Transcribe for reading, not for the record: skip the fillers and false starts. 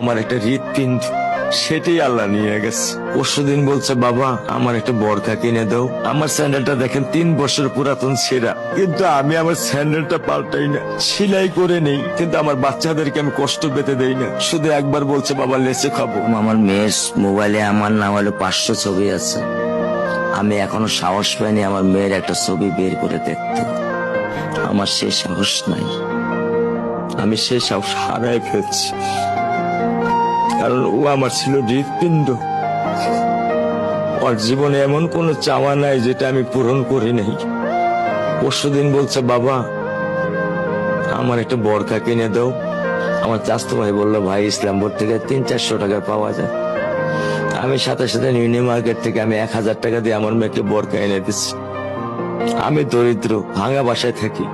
আমার একটা হৃৎপিণ্ড, সেটাই আল্লাহ নিয়ে গেছে। পরশুদিন বলছে, বাবা আমার একটা বরখা কিনে দাও। আমার স্যান্ডেলটা দেখেন 3 বছর পুরাতন ছেঁড়া, কিন্তু আমি আমার স্যান্ডেলটা পাল্টাই না, সেলাই করে নেই। কিন্তু আমার বাচ্চাদেরকে আমি কষ্ট পেতে দেই না। শুধু একবার বলছে, বাবা লেচে খাবো। আমার মেয়ের মোবাইলে আমার না হলে 500 ছবি আছে। আমি এখনো সাহস পাইনি আমার মেয়ের একটা ছবি বের করে দেখতে। আমার সে সাহস নাই। আমি সেই সাহস হারাই ফেলছি, কারণ ও আমার ছিল হৃৎপিণ্ড। ওর জীবনে এমন কোন চাওয়া নাই যেটা আমি পূরণ করি নাই। পরশুদিন বলছে, বাবা আমার একটা বরখা কিনে দাও। আমার চাচতো ভাই বললো, ভাই ইসলামপুর থেকে 300-400 টাকা পাওয়া যায়। আমি সাথে সাথে নিউ মার্কেট থেকে আমি 1000 টাকা দিয়ে আমার মেয়েকে বরখা এনে দিচ্ছি। আমি দরিদ্র, ভাঙা বাসায় থাকি।